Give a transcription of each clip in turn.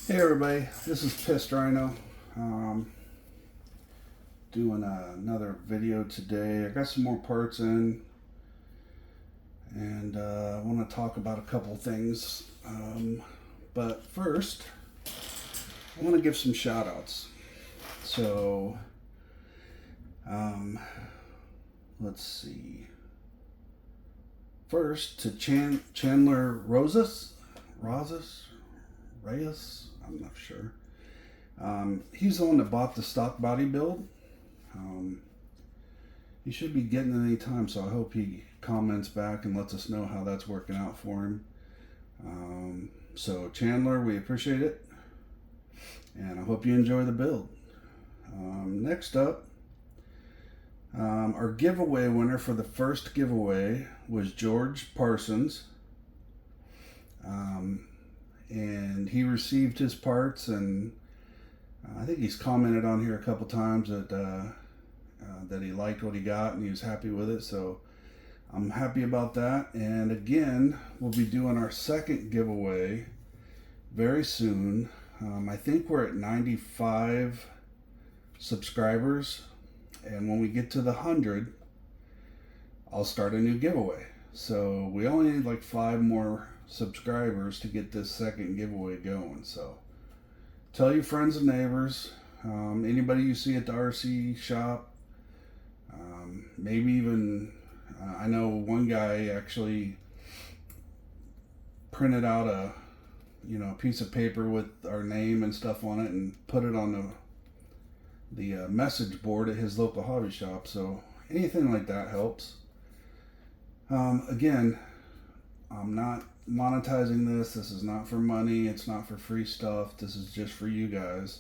Hey everybody, this is Pissed Rhino. Doing another video today. I got some more parts in, and I want to talk about a couple things. But first, I want to give some shout outs. So, let's see. First, to Chandler Reyes, I'm not sure. He's the one that bought the stock body build. He should be getting it any time, so I hope he comments back and lets us know how that's working out for him. So Chandler, we appreciate it, and I hope you enjoy the build. Next up, our giveaway winner for the first giveaway was George Parsons. And he received his parts, and I think he's commented on here a couple times that he liked what he got and he was happy with it, so I'm happy about that. And again, we'll be doing our second giveaway very soon. I think we're at 95 subscribers, and when we get to the 100, I'll start a new giveaway. So we only need like 5 more subscribers to get this second giveaway going. So tell your friends and neighbors, anybody you see at the RC shop, maybe even I know one guy actually printed out a piece of paper with our name and stuff on it and put it on the message board at his local hobby shop. So anything like that helps. Again, I'm not monetizing this. This is not for money. It's not for free stuff. This is just for you guys.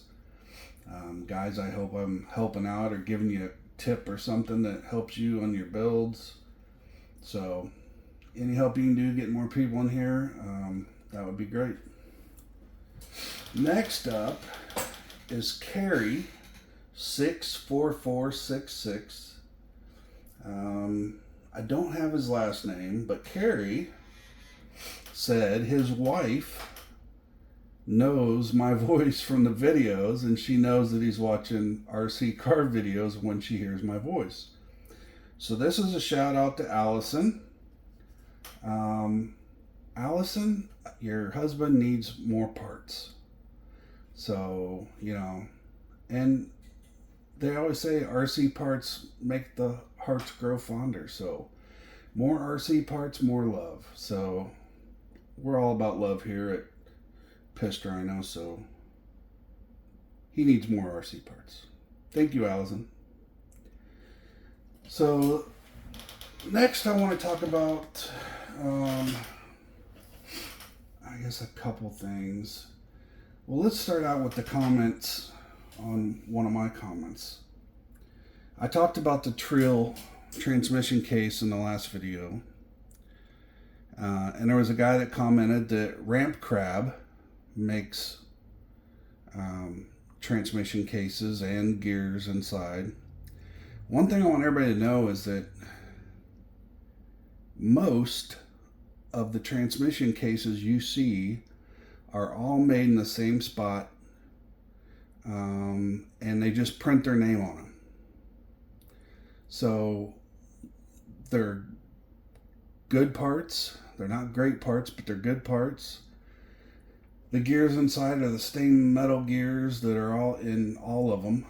Guys, I hope I'm helping out or giving you a tip or something that helps you on your builds. So any help you can do getting more people in here, that would be great. Next up is Carrie 64466. I don't have his last name, but Carrie said his wife knows my voice from the videos, and she knows that he's watching RC car videos when she hears my voice. So this is a shout out to Allison. Allison, your husband needs more parts. So, and they always say RC parts make the hearts grow fonder. So more RC parts, more love. So we're all about love here at Pissed Rhino, so he needs more RC parts. Thank you, Allison. So next I want to talk about I guess a couple things. Well, let's start out with the comments on one of my comments. I talked about the Treal transmission case in the last video. And there was a guy that commented that Ramp Crab makes transmission cases and gears inside. One thing I want everybody to know is that most of the transmission cases you see are all made in the same spot, and they just print their name on them. So they're good parts. They're not great parts, but they're good parts. The gears inside are the stained metal gears that are all in all of them.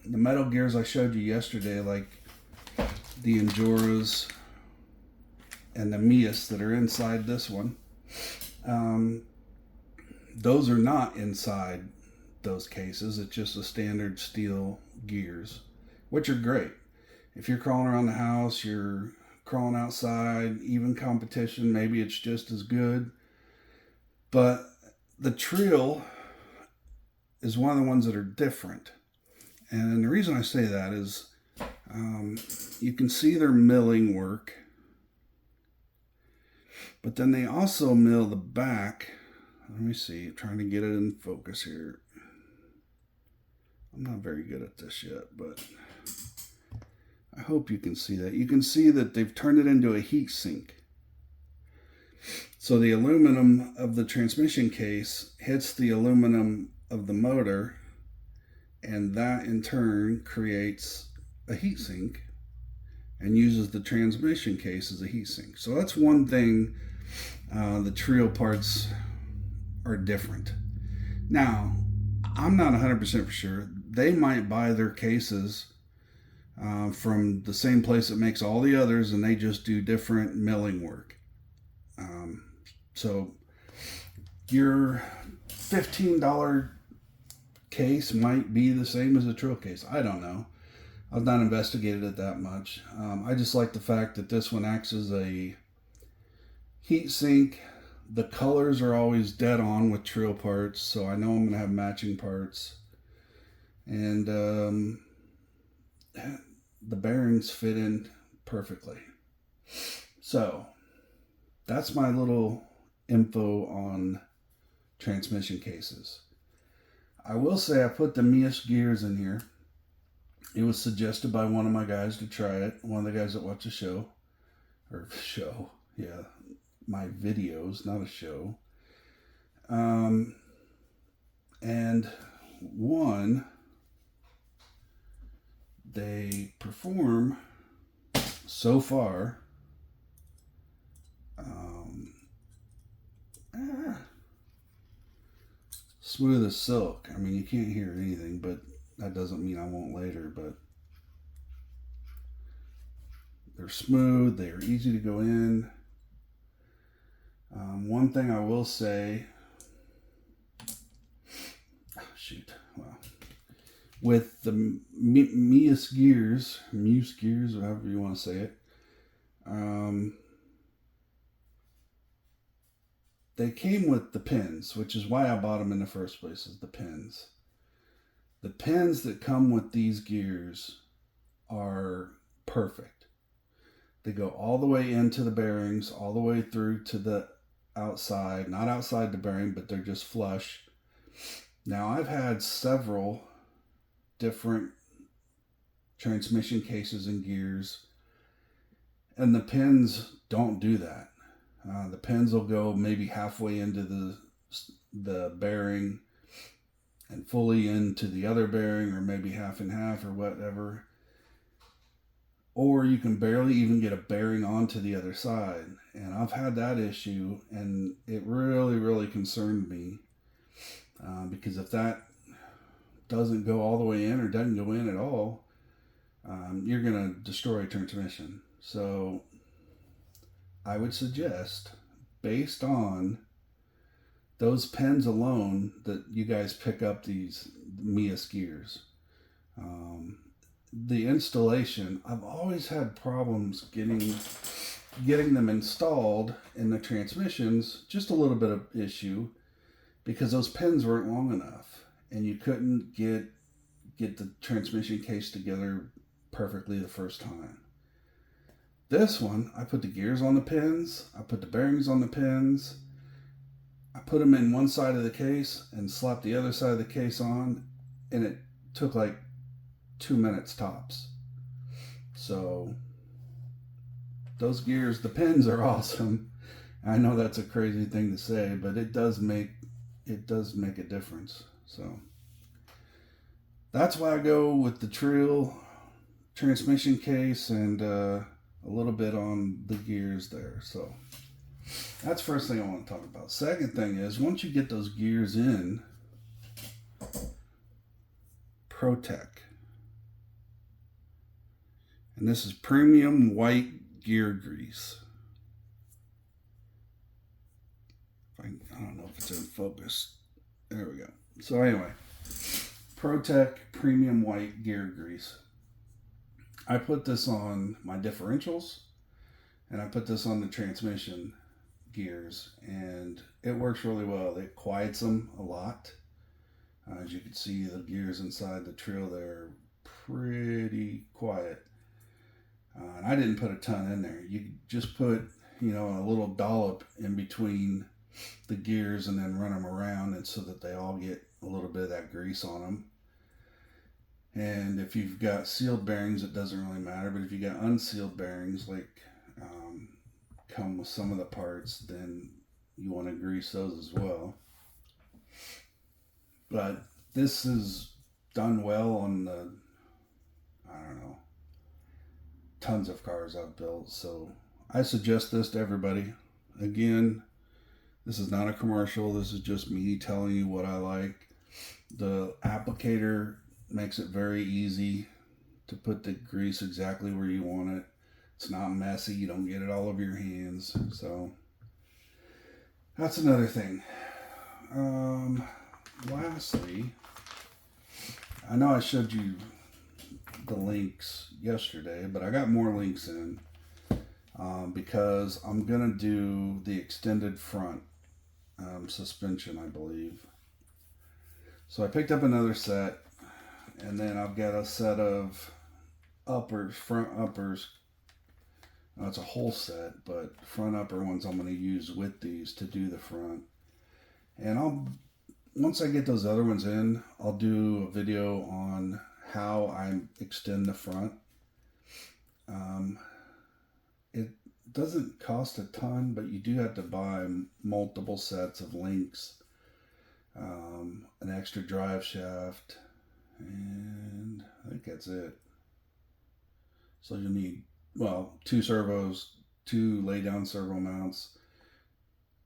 The metal gears I showed you yesterday, like the Enduras and the Mias that are inside this one, those are not inside those cases. It's just the standard steel gears, which are great. If you're crawling around the house, you're crawling outside, even competition, maybe it's just as good. But the Treal is one of the ones that are different. And the reason I say that is you can see their milling work, but then they also mill the back. Let me see, I'm trying to get it in focus here. I'm not very good at this yet, but I hope you can see that. You can see that they've turned it into a heat sink. So the aluminum of the transmission case hits the aluminum of the motor, and that in turn creates a heatsink and uses the transmission case as a heatsink. So that's one thing. The Treal parts are different. Now, I'm not 100% for sure. They might buy their cases from the same place that makes all the others, and they just do different milling work. So your $15 case might be the same as a Treal case. I don't know. I've not investigated it that much. I just like the fact that this one acts as a heat sink. The colors are always dead on with Treal parts, so I know I'm going to have matching parts. And the bearings fit in perfectly. So that's my little info on transmission cases. I will say I put the Meus Gears in here. It was suggested by one of my guys to try it. One of the guys that watch the show. Yeah. My videos, not a show. And one, they perform so far. Smooth as silk. I mean, you can't hear anything, but that doesn't mean I won't later. But they're smooth. They are easy to go in. One thing I will say, with the Meus Gears, or however you want to say it, they came with the pins, which is why I bought them in the first place, is the pins. The pins that come with these gears are perfect. They go all the way into the bearings, all the way through to the outside, not outside the bearing, but they're just flush. Now, I've had several different transmission cases and gears, and the pins don't do that. The pins will go maybe halfway into the bearing and fully into the other bearing, or maybe half and half or whatever. Or you can barely even get a bearing onto the other side. And I've had that issue, and it really, really concerned me. Because if that doesn't go all the way in or doesn't go in at all, you're going to destroy a transmission. So I would suggest, based on those pins alone, that you guys pick up these Meus Gears. The installation, I've always had problems getting them installed in the transmissions. Just a little bit of issue because those pins weren't long enough, and you couldn't get the transmission case together perfectly the first time. This one, I put the gears on the pins, I put the bearings on the pins, I put them in one side of the case and slapped the other side of the case on, and it took like 2 minutes tops. So those gears, the pins are awesome. I know that's a crazy thing to say, but it does make a difference. So that's why I go with the Treal transmission case and a little bit on the gears there. So that's the first thing I want to talk about. Second thing is, once you get those gears in, Protek. And this is premium white gear grease. I don't know if it's in focus. There we go. So anyway, Protek premium white gear grease. I put this on my differentials, and I put this on the transmission gears, and it works really well. It quiets them a lot. As you can see, the gears inside the Treal, they're pretty quiet. And I didn't put a ton in there. You just put, a little dollop in between the gears and then run them around, and so that they all get a little bit of that grease on them. And if you've got sealed bearings, it doesn't really matter. But if you got unsealed bearings, like come with some of the parts, then you want to grease those as well. But this is done well on the, I don't know, tons of cars I've built. So I suggest this to everybody. Again, this is not a commercial. This is just me telling you what I like. The applicator makes it very easy to put the grease exactly where you want it. It's not messy. You don't get it all over your hands. So that's another thing. Lastly, I know I showed you the links yesterday, but I got more links in because I'm going to do the extended front suspension, I believe. So I picked up another set, and then I've got a set of uppers, front uppers. It's a whole set, but front upper ones I'm going to use with these to do the front. And once I get those other ones in, I'll do a video on how I extend the front. It doesn't cost a ton, but you do have to buy multiple sets of links, an extra drive shaft, and I think that's it. So you'll need, well, 2 servos, 2 lay down servo mounts,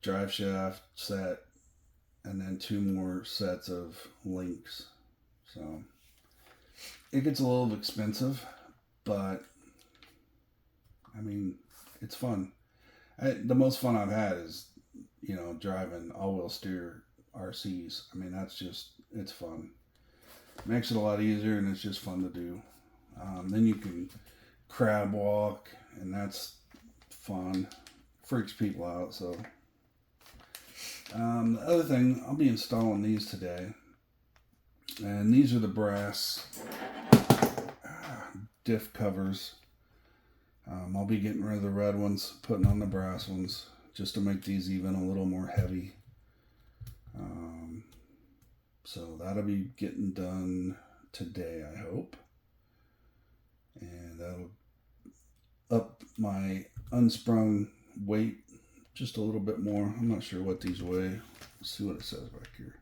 drive shaft set, and then 2 more sets of links. So it gets a little expensive, but I mean, it's fun. The most fun I've had is, driving all-wheel steer RCs. I mean, it's fun. Makes it a lot easier, and it's just fun to do. Then you can crab walk, and that's fun. Freaks people out, so. The other thing, I'll be installing these today. And these are the brass diff covers. I'll be getting rid of the red ones, putting on the brass ones, just to make these even a little more heavy. So that'll be getting done today, I hope. And that'll up my unsprung weight just a little bit more. I'm not sure what these weigh. Let's see what it says back here.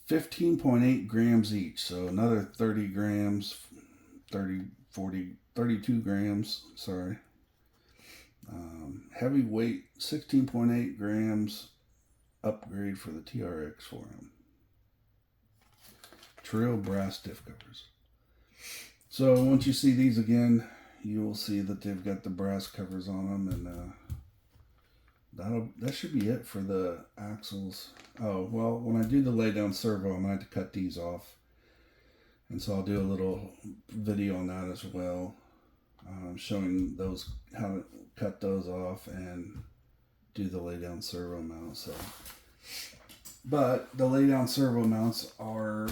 15.8 grams each. So another 30 grams, 30, 40, 32 grams, sorry. Heavy weight, 16.8 grams, upgrade for the Trx4m. Treal brass diff covers. So once you see these again, you will see that they've got the brass covers on them, and that should be it for the axles. Oh, well, when I do the lay down servo, I'm going to have to cut these off. And so I'll do a little video on that as well, showing those, how to cut those off and do the lay down servo mount. So, but the lay down servo mounts are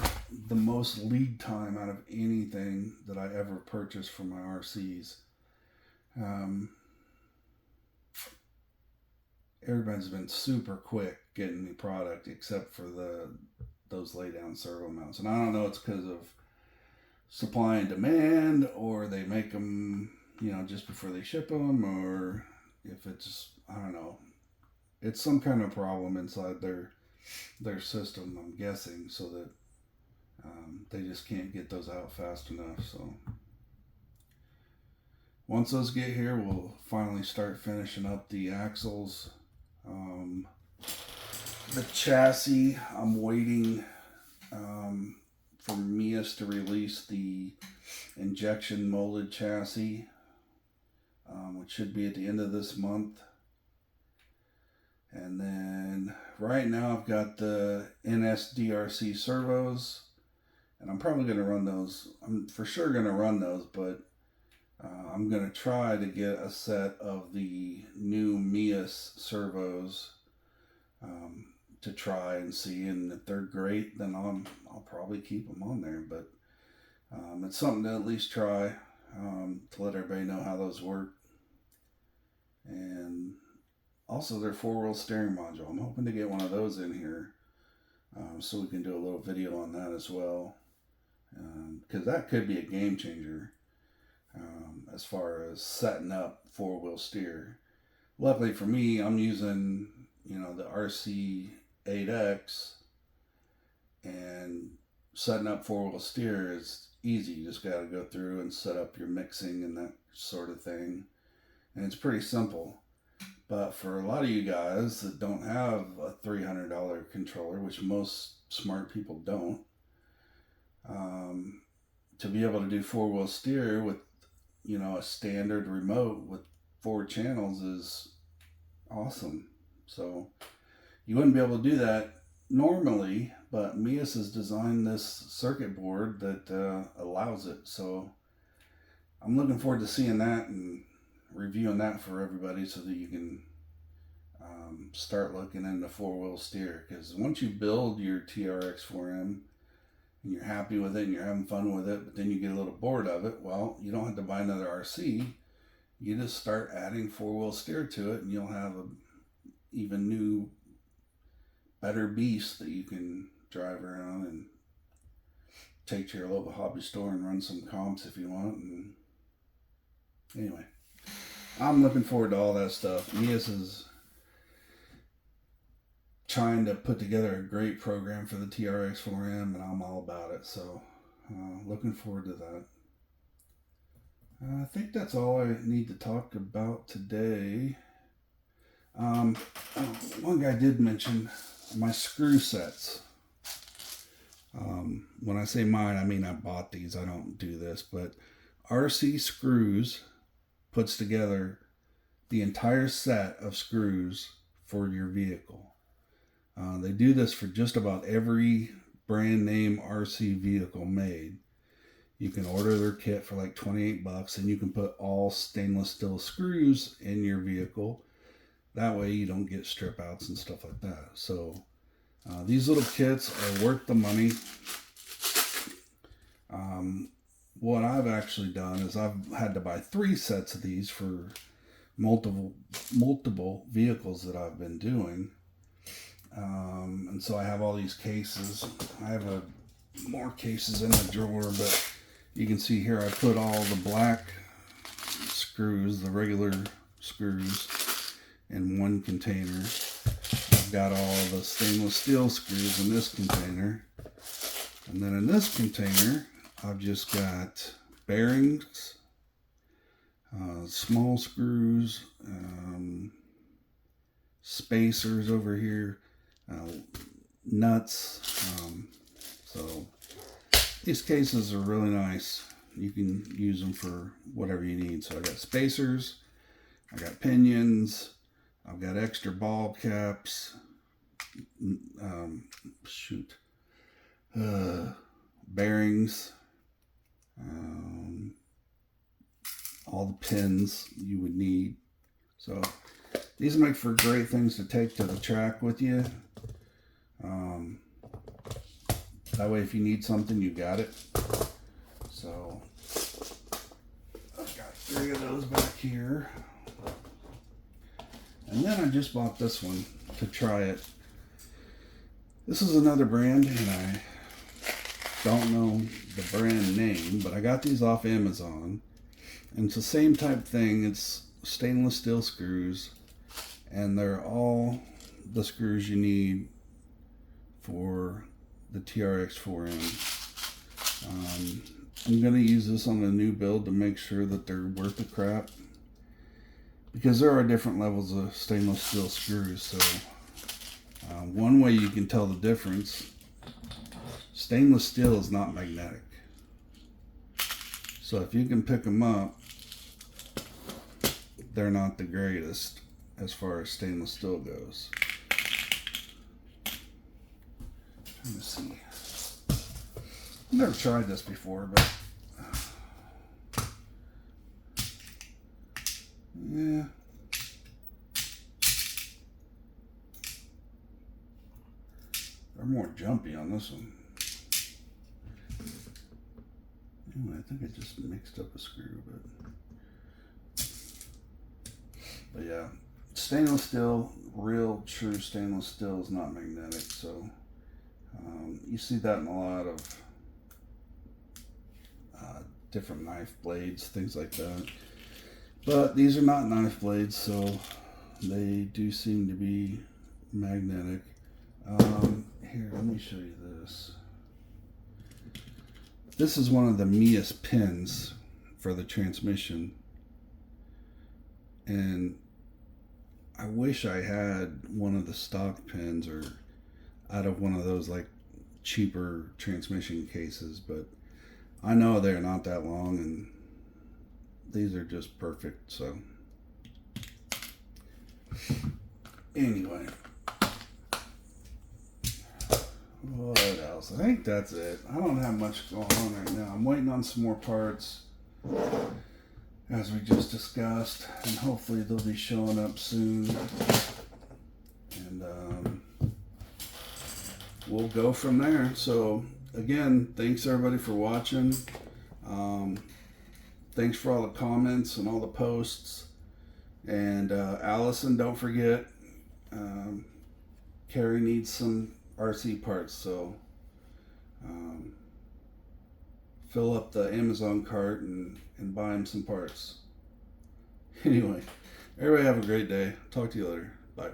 the most lead time out of anything that I ever purchased for my RCs. Everybody's been super quick getting the product except for those lay down servo mounts. And I don't know, it's because of supply and demand, or they make them, just before they ship them, or if it's, I don't know, it's some kind of problem inside their system, I'm guessing, so that they just can't get those out fast enough. So once those get here, we'll finally start finishing up the axles. The chassis, I'm waiting for Meus to release the injection molded chassis, which should be at the end of this month. And then right now I've got the NSDRC servos, and I'm probably going to run those. I'm for sure going to run those, but I'm going to try to get a set of the new Meus servos to try and see, and if they're great, then I'll probably keep them on there. But it's something to at least try, to let everybody know how those work. And also their 4-wheel steering module, I'm hoping to get one of those in here, so we can do a little video on that as well, because that could be a game changer as far as setting up 4-wheel steer. luckily for me, I'm using, you know, the RC8X, and setting up four-wheel steer is easy. You just got to go through and set up your mixing and that sort of thing, and it's pretty simple. But for a lot of you guys that don't have a $300 controller, which most smart people don't, to be able to do four-wheel steer with, you know, a standard remote with 4 channels is awesome. So you wouldn't be able to do that normally, but Meus has designed this circuit board that allows it. So I'm looking forward to seeing that and reviewing that for everybody, so that you can start looking into four-wheel steer. Because once you build your Trx-4m and you're happy with it and you're having fun with it, but then you get a little bored of it, well, you don't have to buy another RC. You just start adding four-wheel steer to it, and you'll have a even new, better beast that you can drive around and take to your local hobby store and run some comps if you want. And anyway, I'm looking forward to all that stuff. Meus is trying to put together a great program for the Trx4m, and I'm all about it. So looking forward to that. I think that's all I need to talk about today. One guy did mention my screw sets. When I say mine, I mean I bought these. I don't do this, but RC Screws puts together the entire set of screws for your vehicle. They do this for just about every brand name RC vehicle made. You can order their kit for like $28, and you can put all stainless steel screws in your vehicle. That way you don't get strip outs and stuff like that. So these little kits are worth the money. What I've actually done is I've had to buy 3 sets of these for multiple vehicles that I've been doing. And so I have all these cases. I have more cases in the drawer, but you can see here I put all the black screws, the regular screws, in one container. I've got all the stainless steel screws in this container. And then in this container, I've just got bearings, small screws, spacers over here, nuts. So these cases are really nice. You can use them for whatever you need. So I got spacers, I got pinions, I've got extra ball caps, bearings, all the pins you would need. So these make for great things to take to the track with you. That way if you need something, you got it. So I've got 3 of those back here. And then I just bought this one to try it. This is another brand, and I don't know the brand name, but I got these off Amazon. And it's the same type thing. It's stainless steel screws, and they're all the screws you need for the Trx4m. I'm going to use this on a new build to make sure that they're worth the crap, because there are different levels of stainless steel screws. So one way you can tell the difference, stainless steel is not magnetic. So if you can pick them up, they're not the greatest as far as stainless steel goes. Let me see. I've never tried this before, but yeah. They're more jumpy on this one. Anyway, I think I just mixed up a screw, but yeah, stainless steel, real true stainless steel is not magnetic. So you see that in a lot of different knife blades, things like that. But these are not knife blades, so They do seem to be magnetic. Here, let me show you this. This is one of the Meus pins for the transmission. And I wish I had one of the stock pins or out of one of those like cheaper transmission cases, but I know they're not that long and these are just perfect. So anyway, what else? I think that's it. I don't have much going on right now. I'm waiting on some more parts, as we just discussed, and hopefully they'll be showing up soon. And we'll go from there. So again, thanks everybody for watching. Thanks for all the comments and all the posts. And Allison, don't forget, Carrie needs some RC parts, so fill up the Amazon cart and buy him some parts. Anyway, everybody have a great day. Talk to you later. Bye.